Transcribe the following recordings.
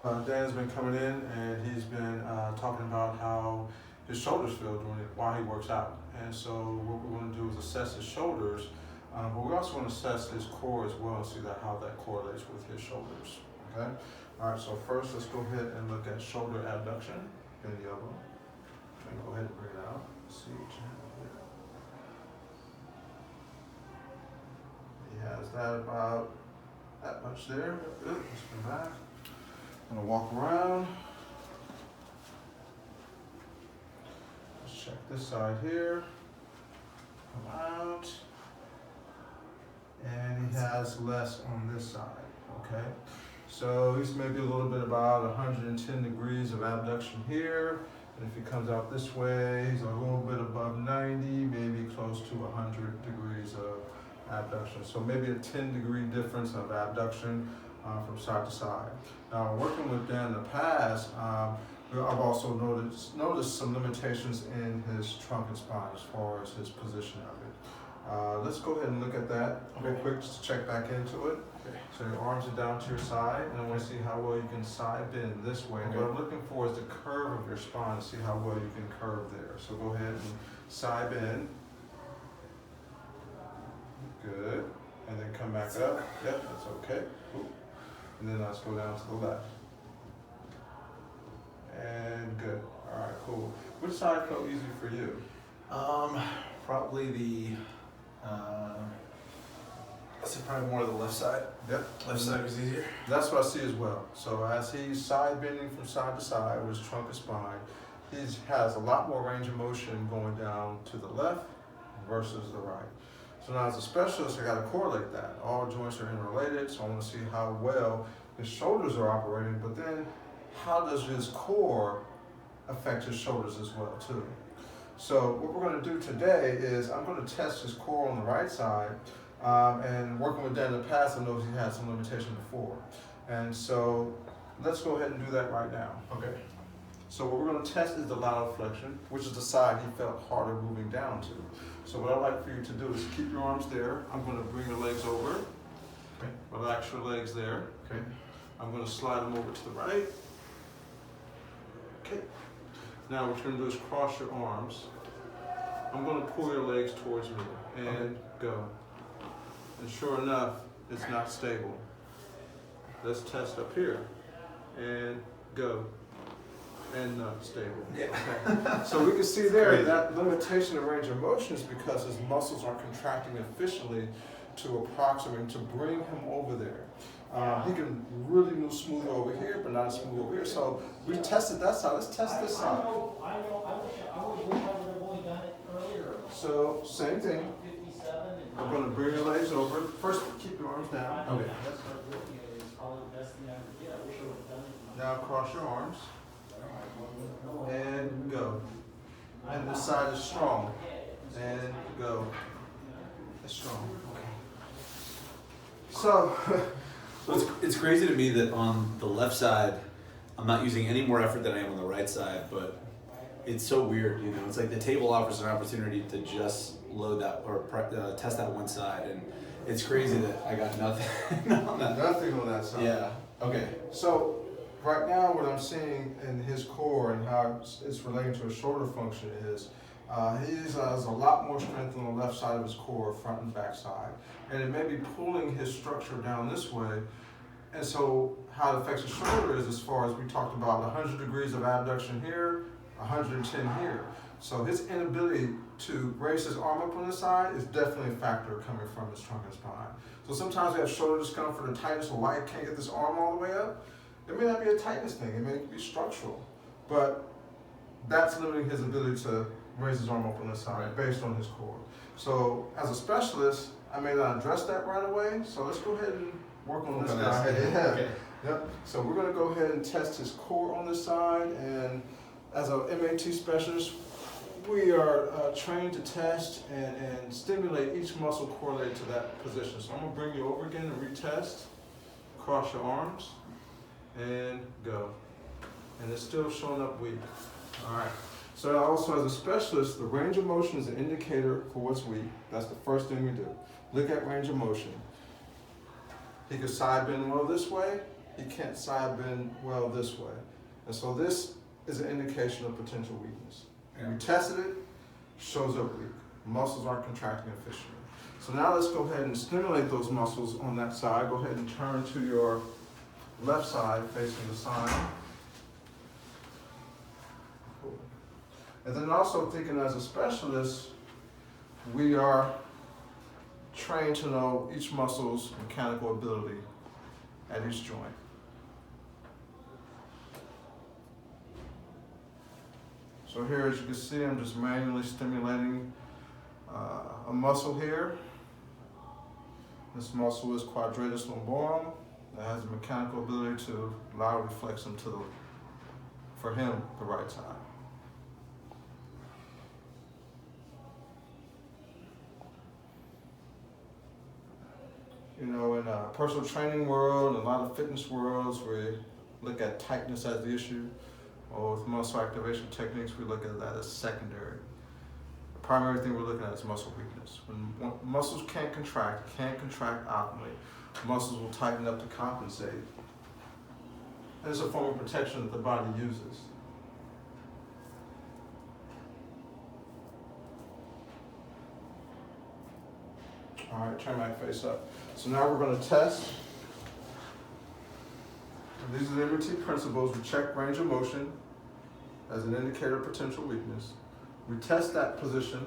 Dan's been coming in and he's been talking about how his shoulders feel while he works out. And so what we're going to do is assess his shoulders, but we also want to assess his core as well and see how that correlates with his shoulders. Okay. All right. So first, let's go ahead and look at shoulder abduction in the elbow. And go ahead and bring it out. Let's see what you have here. He has that about that much there. Good. Let's come back. I'm gonna walk around. Let's check this side here. Come out. And he has less on this side, okay? So he's maybe a little bit about 110 degrees of abduction here. And if he comes out this way, he's a little bit above 90, maybe close to 100 degrees of abduction. So maybe a 10-degree difference of abduction from side to side. Now, working with Dan in the past, I've also noticed some limitations in his trunk and spine as far as his position of it. Let's go ahead and look at that real quick just to check back into it. Okay. So your arms are down to your side, and I want to see how well you can side bend this way. Okay. What I'm looking for is the curve of your spine to see how well you can curve there. So go ahead and side bend. Good. And then come back up. Yep, that's okay. Cool. And then let's go down to the left. And good. All right, cool. Which side felt easy for you? Probably the, I said probably more the left side. Yep. Left side was easier. That's what I see as well. So as he's side bending from side to side with his trunk and spine, he has a lot more range of motion going down to the left versus the right. So now as a specialist, I got to correlate that. All joints are interrelated, so I want to see how well his shoulders are operating, but then how does his core affect his shoulders as well too? So what we're going to do today is I'm going to test his core on the right side, and working with Dan in the past, I know he had some limitation before. And so let's go ahead and do that right now. Okay. So what we're going to test is the lateral flexion, which is the side he felt harder moving down to. So what I'd like for you to do is keep your arms there. I'm going to bring your legs over. Okay. Relax your legs there. Okay. I'm going to slide them over to the right. Okay. Now what you're going to do is cross your arms. I'm going to pull your legs towards me and go. And sure enough, it's not stable. Let's test up here. And go. And not stable. Yeah. Okay. So we can see there that limitation of range of motion is because his muscles aren't contracting efficiently to approximate, to bring him over there. He can really move smooth over here, but not smooth over here. So we tested that side. Let's test this side. I wish I would have only done it earlier. So same thing. 57 and I'm going to bring your legs over. First, keep your arms down. Okay. That's probably the best thing I could get. I wish I would have done it. Now cross your arms. And go. And this side is strong. And go. It's strong. Okay. So, It's crazy to me that on the left side, I'm not using any more effort than I am on the right side, but it's so weird, you know. It's like the table offers an opportunity to just load that or test that one side, and it's crazy that I got nothing on that. nothing on that side. Yeah. Okay. So, right now, what I'm seeing in his core and how it's relating to his shoulder function is he has a lot more strength on the left side of his core, front and back side. And it may be pulling his structure down this way. And so how it affects his shoulder is as far as we talked about 100 degrees of abduction here, 110 here. So his inability to raise his arm up on this side is definitely a factor coming from his trunk and spine. So sometimes we have shoulder discomfort or tightness, or why he can't get this arm all the way up. It may not be a tightness thing, it may be structural, but that's limiting his ability to raise his arm up on this side based on his core. So as a specialist, I may not address that right away, so let's go ahead and work on this guy. Yeah. Okay. Yep. So we're going to go ahead and test his core on this side, and as a MAT specialist, we are trained to test and stimulate each muscle correlated to that position. So I'm going to bring you over again and retest. Cross your arms. And go. And it's still showing up weak. All right. So also as a specialist, the range of motion is an indicator for what's weak. That's the first thing we do. Look at range of motion. He could side bend well this way, he can't side bend well this way. And so this is an indication of potential weakness. Yeah. We tested it, shows up weak. Muscles aren't contracting efficiently. So now let's go ahead and stimulate those muscles on that side. Go ahead and turn to your left side facing the sign. Cool. And then also thinking as a specialist, we are trained to know each muscle's mechanical ability at each joint. So here, as you can see, I'm just manually stimulating a muscle here. This muscle is quadratus lumborum. That has the mechanical ability to allow reflection to for him, the right side. You know, in a personal training world, and a lot of fitness worlds, we look at tightness as the issue. Or with muscle activation techniques, we look at that as secondary. The primary thing we're looking at is muscle weakness. When muscles can't contract optimally, muscles will tighten up to compensate. And it's a form of protection that the body uses. All right, turn my face up. So now we're going to test. And these are the MRT principles. We check range of motion as an indicator of potential weakness. We test that position,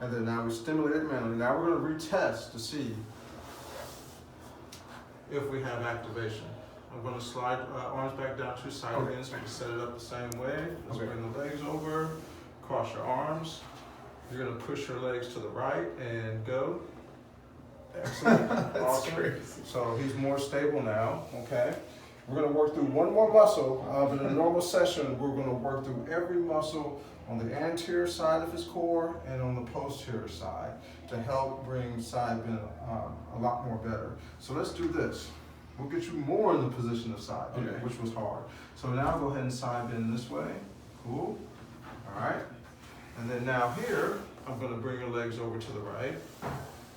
and then now we stimulate it manually. Now we're going to retest to see if we have activation. I'm going to slide arms back down to side again so we can set it up the same way. Let's bring the legs over, cross your arms. You're going to push your legs to the right and go. Excellent. Awesome. Crazy. So he's more stable now, okay? We're going to work through one more muscle. But in a normal session, we're going to work through every muscle on the anterior side of his core and on the posterior side to help bring side bend a lot more better. So let's do this. We'll get you more in the position of side bend, which was hard. So now go ahead and side bend this way. Cool. All right. And then now here, I'm going to bring your legs over to the right.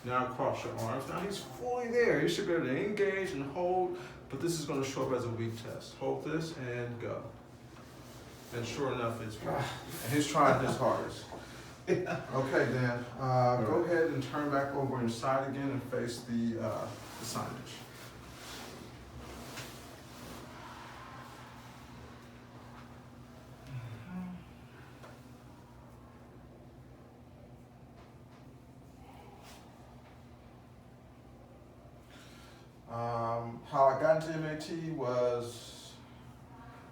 Now cross your arms. Now he's fully there. You should be able to engage and hold, but this is going to show up as a weak test. Hold this and go. And sure enough, it's weak. And he's trying his hardest. Okay, Dan. Go ahead and turn back over on your side again and face the signage. How I got into MAT was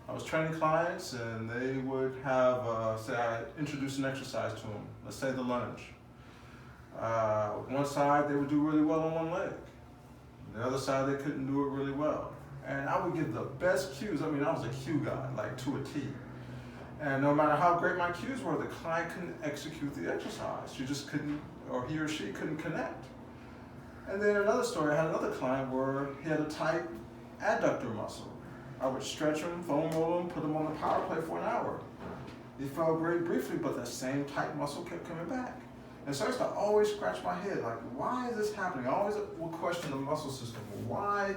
I was training clients and they would have, say I introduced an exercise to them, let's say the lunge. One side they would do really well on one leg. The other side they couldn't do it really well. And I would give the best cues. I mean, I was a cue guy, like to a T. And no matter how great my cues were, the client couldn't execute the exercise. She just couldn't, or he or she couldn't connect. And then another story, I had another client where he had a tight adductor muscle. I would stretch him, foam roll him, put him on the power play for an hour. He felt great briefly, but that same tight muscle kept coming back. And so I used to always scratch my head, like, why is this happening? I always would question the muscle system. Well, why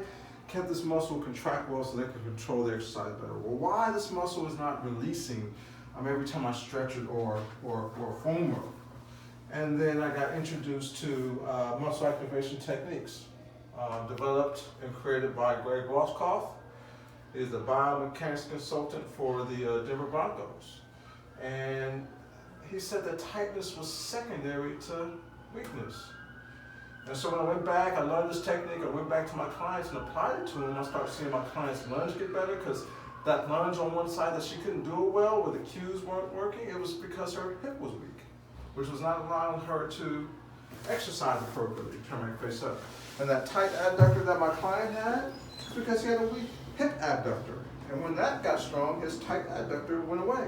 can't this muscle contract well so they can control the exercise better? Well, why this muscle is not releasing every time I stretch it or foam roll? And then I got introduced to muscle activation techniques, developed and created by Greg Roskopf. He's the biomechanics consultant for the Denver Broncos. And he said that tightness was secondary to weakness. And so when I went back, I learned this technique, I went back to my clients and applied it to them. I started seeing my clients' lunge get better because that lunge on one side that she couldn't do it well, where the cues weren't working, it was because her hip was weak, which was not allowing her to exercise appropriately, turn my face up. And that tight adductor that my client had, it's because he had a weak hip abductor. And when that got strong, his tight adductor went away.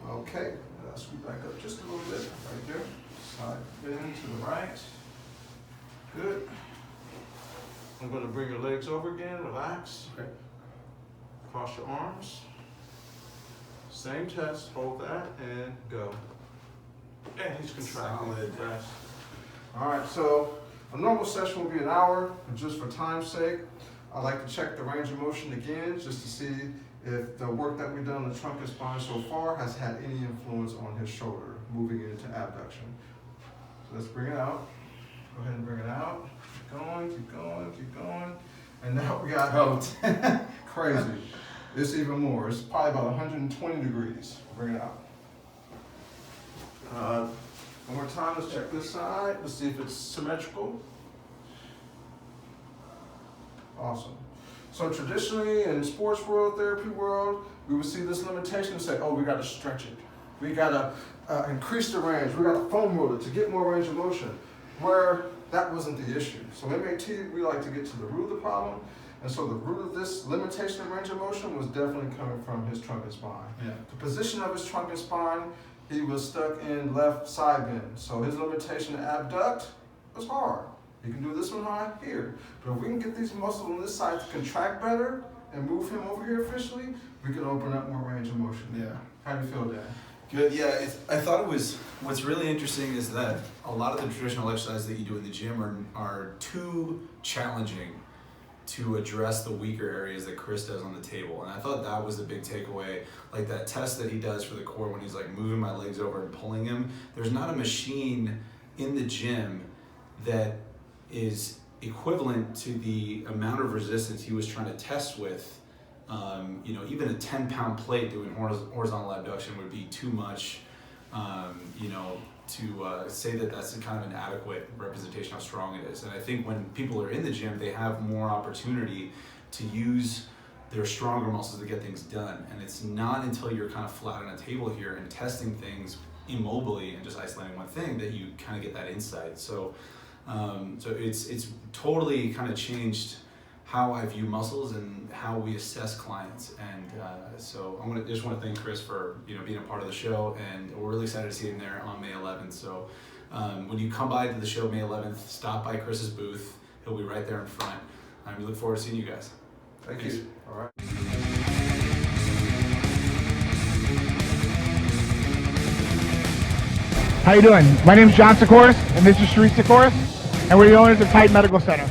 Okay, I'll scoot back up just a little bit, right there. Side bend to the right. Good. I'm going to bring your legs over again, relax. Okay. Cross your arms. Same test, hold that, and go. And he's contracting. Solid. Rest. All right, so a normal session will be an hour, and just for time's sake, I like to check the range of motion again, just to see if the work that we've done on the trunk and spine so far has had any influence on his shoulder, moving into abduction. So let's bring it out. Go ahead and bring it out. Keep going, keep going, keep going. And now we got crazy. It's even more. It's probably about 120 degrees. Bring it out. One more time, let's check this side. Let's see if it's symmetrical. Awesome. So traditionally in sports world, therapy world, we would see this limitation and say, oh, we gotta stretch it. We gotta increase the range. We gotta foam roll it to get more range of motion. Where that wasn't the issue. So MAT, we like to get to the root of the problem. And so the root of this limitation of range of motion was definitely coming from his trunk and spine. Yeah. The position of his trunk and spine, he was stuck in left side bend. So his limitation to abduct was hard. You can do this one high here. But if we can get these muscles on this side to contract better and move him over here efficiently, we can open up more range of motion. Yeah. How do you feel, Dan? Good. Yeah, I thought it was. What's really interesting is that a lot of the traditional exercises that you do in the gym are too challenging to address the weaker areas that Chris does on the table. And I thought that was the big takeaway. Like that test that he does for the core when he's like moving my legs over and pulling him. There's not a machine in the gym that is equivalent to the amount of resistance he was trying to test with. Even a 10-pound plate doing horizontal abduction would be too much, to say that that's kind of an adequate representation of how strong it is. And I think when people are in the gym, they have more opportunity to use their stronger muscles to get things done. And it's not until you're kind of flat on a table here and testing things immobily and just isolating one thing that you kind of get that insight. So it's totally kind of changed how I view muscles and how we assess clients. And so I just want to thank Chris for being a part of the show, and we're really excited to see him there on May 11th. So when you come by to the show May 11th, stop by Chris's booth. He'll be right there in front. We look forward to seeing you guys. Thank Thanks. you. All right. How you doing? My name is John Sikoris, and this is Sharice Sikoris, and we're the owners of Titan Medical Center.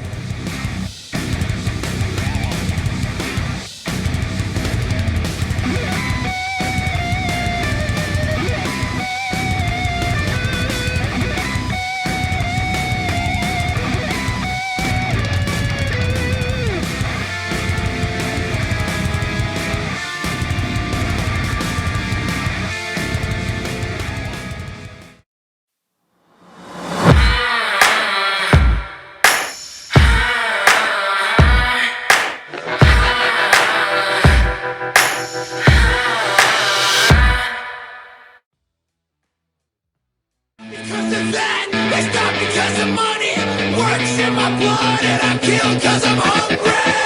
Because of that, it's not because of money. Works in my blood and I'm killed because I'm hungry.